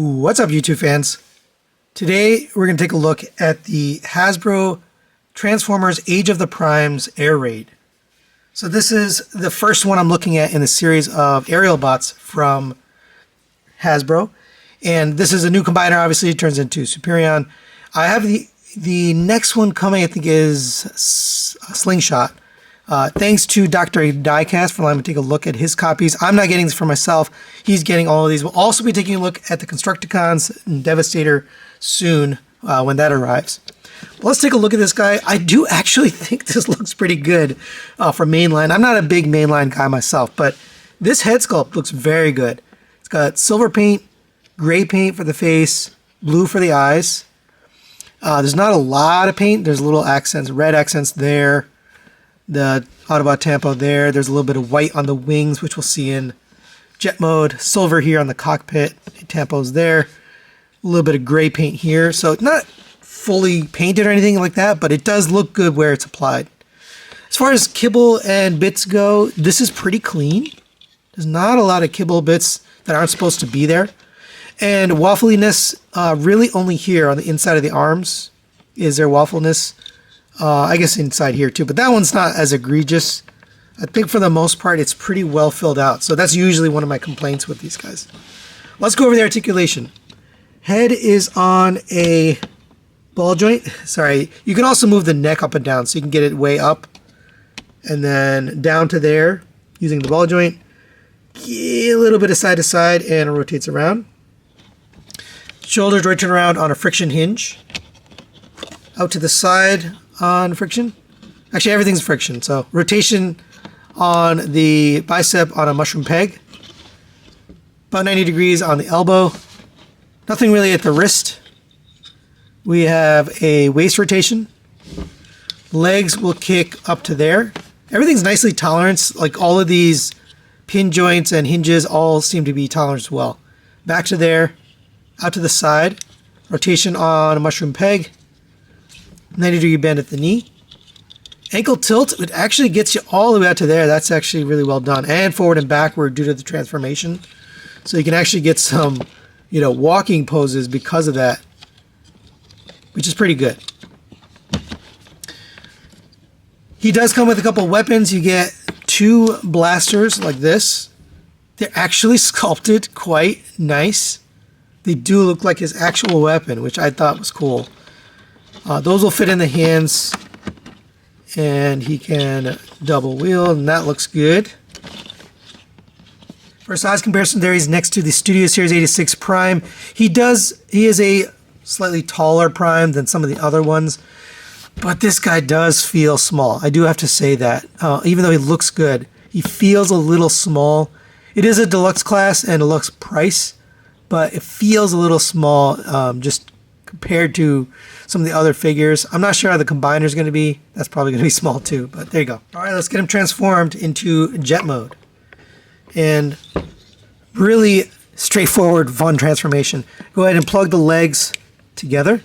What's up, YouTube fans? Today we're going to take a look at the Hasbro Transformers Age of the Primes Air Raid. So this is the first one I'm looking at in the series of aerial bots from Hasbro. And this is a new combiner, obviously. It turns into Superion. I have the next one coming, I think, is a Slingshot. Thanks to Dr. Diecast for letting me take a look at his copies. I'm not getting this for myself. He's getting all of these. We'll also be taking a look at the Constructicons and Devastator soon when that arrives. But let's take a look at this guy. I do actually think this looks pretty good for mainline. I'm not a big mainline guy myself, but this head sculpt looks very good. It's got silver paint, gray paint for the face, blue for the eyes. There's not a lot of paint. There's little accents, red accents there. The Autobot Tampo there. There's a little bit of white on the wings, which we'll see in jet mode. Silver here on the cockpit. Tampo's there. A little bit of gray paint here. So not fully painted or anything like that, but it does look good where it's applied. As far as kibble and bits go, this is pretty clean. There's not a lot of kibble bits that aren't supposed to be there. And waffliness, really only here on the inside of the arms is there waffleness. I guess inside here too, but that one's not as egregious. I think for the most part, it's pretty well filled out. So that's usually one of my complaints with these guys. Let's go over the articulation. Head is on a ball joint. Sorry, you can also move the neck up and down, so you can get it way up and then down to there using the ball joint. A little bit of side to side, and it rotates around. Shoulders rotate around on a friction hinge. Out to the side on friction. Actually, everything's friction. So rotation on the bicep on a mushroom peg. About 90 degrees on the elbow. Nothing really at the wrist. We have a waist rotation. Legs will kick up to there. Everything's nicely tolerant. Like all of these pin joints and hinges all seem to be tolerant as well. Back to there. Out to the side. Rotation on a mushroom peg. 90-degree bend at the knee. Ankle tilt, it actually gets you all the way out to there. That's actually really well done. And forward and backward due to the transformation. So you can actually get some, walking poses because of that, which is pretty good. He does come with a couple of weapons. You get 2 blasters like this. They're actually sculpted quite nice. They do look like his actual weapon, which I thought was cool. Those will fit in the hands, and he can double wield, and that looks good. For size comparison there, he's next to the Studio Series 86 Prime. He is a slightly taller Prime than some of the other ones, but this guy does feel small. I do have to say that. Even though he looks good, he feels a little small. It is a deluxe class and deluxe price, but it feels a little small just compared to some of the other figures. I'm not sure how the combiner is going to be. That's probably going to be small too, but there you go. All right, let's get him transformed into jet mode. And really straightforward, fun transformation. Go ahead and plug the legs together.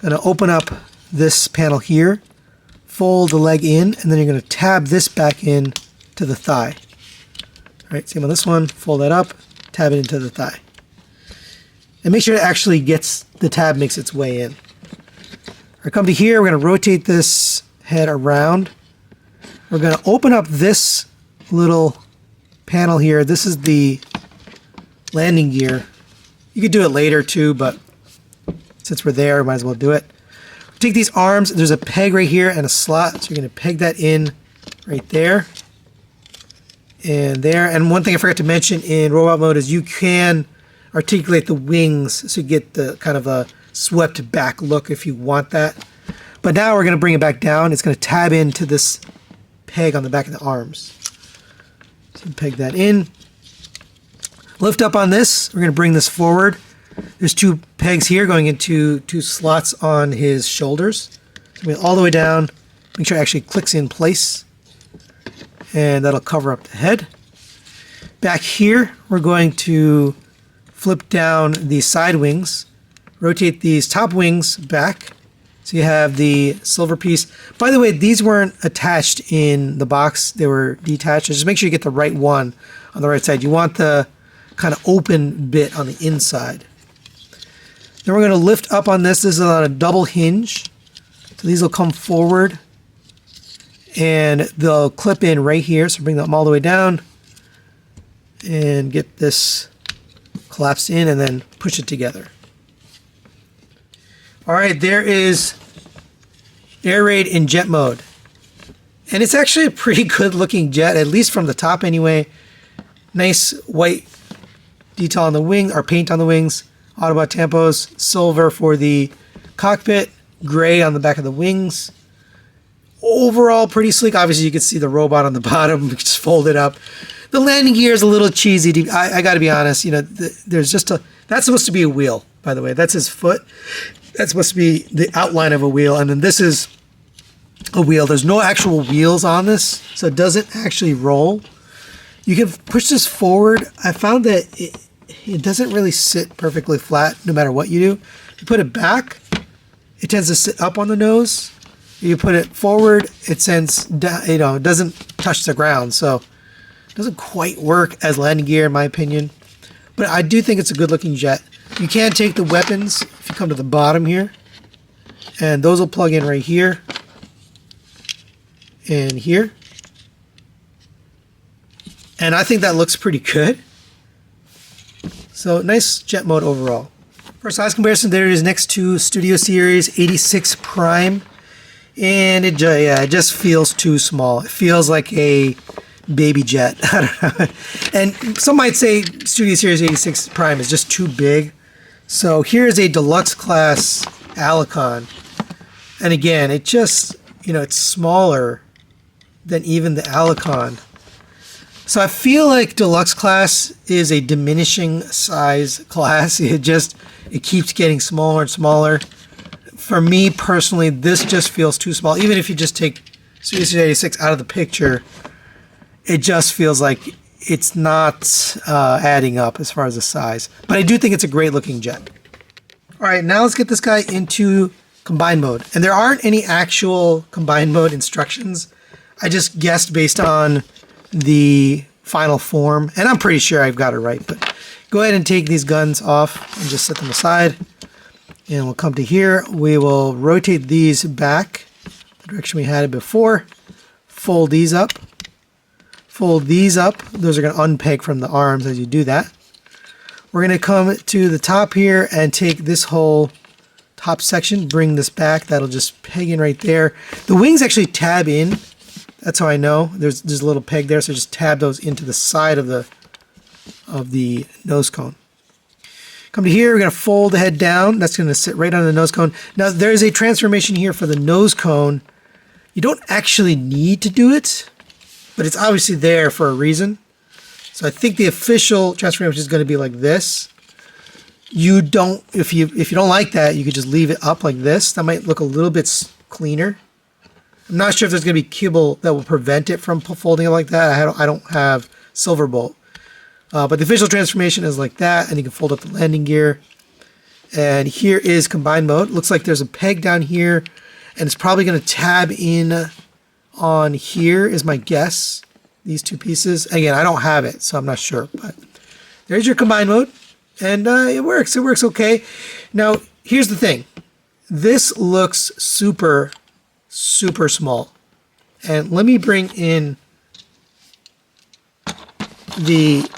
Going to open up this panel here, fold the leg in, and then you're going to tab this back in to the thigh. All right, same on this one. Fold that up, tab it into the thigh. And make sure it actually the tab makes its way in. All right, come to here, we're going to rotate this head around. We're going to open up this little panel here. This is the landing gear. You could do it later too, but since we're there, might as well do it. Take these arms, there's a peg right here and a slot, so you're going to peg that in right there and there. And one thing I forgot to mention in robot mode is you can articulate the wings so you get the kind of a swept back look if you want that. But now we're going to bring it back down. It's going to tab into this peg on the back of the arms. So peg that in. Lift up on this. We're going to bring this forward. There's 2 pegs here going into 2 slots on his shoulders. So we all the way down. Make sure it actually clicks in place. And that'll cover up the head. Back here, we're going to flip down the side wings, rotate these top wings back, so you have the silver piece. By the way, these weren't attached in the box, they were detached. Just make sure you get the right one on the right side. You want the kind of open bit on the inside. Then we're going to lift up on this. This is on a double hinge. So these will come forward and they'll clip in right here. So bring them all the way down and get this collapsed in and then push it together. All right, there is air raid in jet mode. And it's actually a pretty good looking jet, at least from the top anyway. Nice white detail on the wing, or paint on the wings. Autobot tampos, silver for the cockpit, gray on the back of the wings. Overall, pretty sleek. Obviously, you can see the robot on the bottom, just folded up. The landing gear is a little cheesy. I got to be honest. You know, there's just a. That's supposed to be a wheel, by the way. That's his foot. That's supposed to be the outline of a wheel, and then this is a wheel. There's no actual wheels on this, so it doesn't actually roll. You can push this forward. I found that it doesn't really sit perfectly flat no matter what you do. You put it back, it tends to sit up on the nose. You put it forward, it sends down, you know, it doesn't touch the ground, so it doesn't quite work as landing gear in my opinion. But I do think it's a good looking jet. You can take the weapons if you come to the bottom here, and those will plug in right here and here. And I think that looks pretty good. So nice jet mode overall. For size comparison, there it is next to Studio Series 86 Prime. And it just feels too small. It feels like a baby jet. I don't know. And some might say Studio Series 86 Prime is just too big. So here's a deluxe class Alicon. And again, it just, you know, it's smaller than even the Alicon. So I feel like deluxe class is a diminishing size class. It keeps getting smaller and smaller. For me personally, this just feels too small. Even if you just take Studio Series 86 out of the picture, it just feels like it's not adding up as far as the size. But I do think it's a great looking jet. All right, now let's get this guy into combine mode. And there aren't any actual combine mode instructions. I just guessed based on the final form, and I'm pretty sure I've got it right, but go ahead and take these guns off and just set them aside. And we'll come to here. We will rotate these back the direction we had it before. Fold these up. Fold these up. Those are going to unpeg from the arms as you do that. We're going to come to the top here and take this whole top section, bring this back. That'll just peg in right there. The wings actually tab in. That's how I know. There's a little peg there, so just tab those into the side of the nose cone. Come to here, we're going to fold the head down. That's going to sit right on the nose cone. Now, there's a transformation here for the nose cone. You don't actually need to do it, but it's obviously there for a reason. So I think the official transformation is going to be like this. You don't, if you don't like that, you could just leave it up like this. That might look a little bit cleaner. I'm not sure if there's going to be kibble that will prevent it from folding it like that. I don't have Silverbolt. But the official transformation is like that, and you can fold up the landing gear. And here is combine mode. Looks like there's a peg down here, and it's probably going to tab in on here is my guess. These two pieces. Again, I don't have it, so I'm not sure. But there's your combine mode, and it works. It works okay. Now, here's the thing. This looks super small. And let me bring in the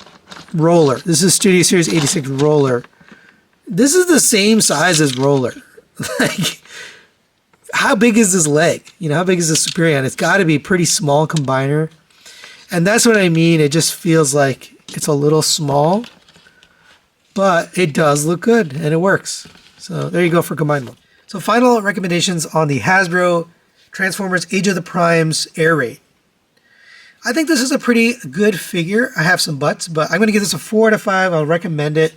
roller. This is Studio Series 86 roller. This is the same size as roller. Like, how big is this leg? You know, how big is the Superion? It's got to be a pretty small combiner. And that's what I mean. It just feels like it's a little small, but it does look good and it works. So there you go for combine mode. So final recommendations on the Hasbro Transformers Age of the Primes air raid. I think this is a pretty good figure. I have some buts, but I'm going to give this a 4 out of 5. I'll recommend it.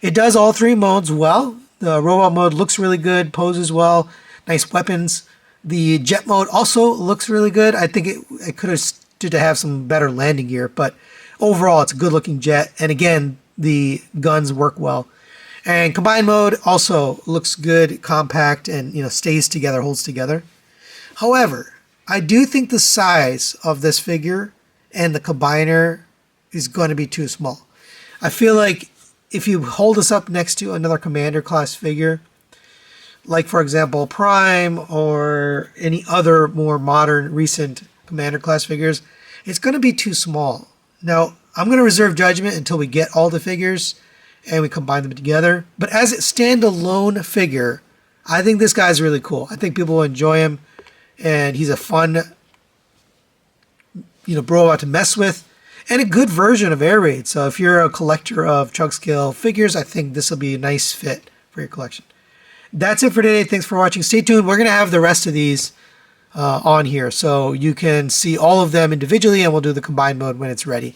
It does all three modes well. The robot mode looks really good, poses well, nice weapons. The jet mode also looks really good. I think it could have stood to have some better landing gear, but overall it's a good looking jet. And again, the guns work well. And combined mode also looks good, compact, and stays together, holds together. However, I do think the size of this figure and the combiner is going to be too small. I feel like if you hold this up next to another Commander class figure, like for example Prime or any other more modern recent Commander class figures, it's going to be too small. Now, I'm going to reserve judgment until we get all the figures and we combine them together. But as a standalone figure, I think this guy's really cool. I think people will enjoy him, and he's a fun, bro out to mess with, and a good version of Air Raid. So if you're a collector of chunk scale figures, I think this will be a nice fit for your collection. That's it for today. Thanks for watching. Stay tuned. We're going to have the rest of these on here, so you can see all of them individually, and we'll do the combined mode when it's ready.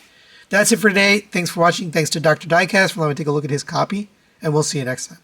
That's it for today. Thanks for watching. Thanks to Dr. Diecast for letting me take a look at his copy, and we'll see you next time.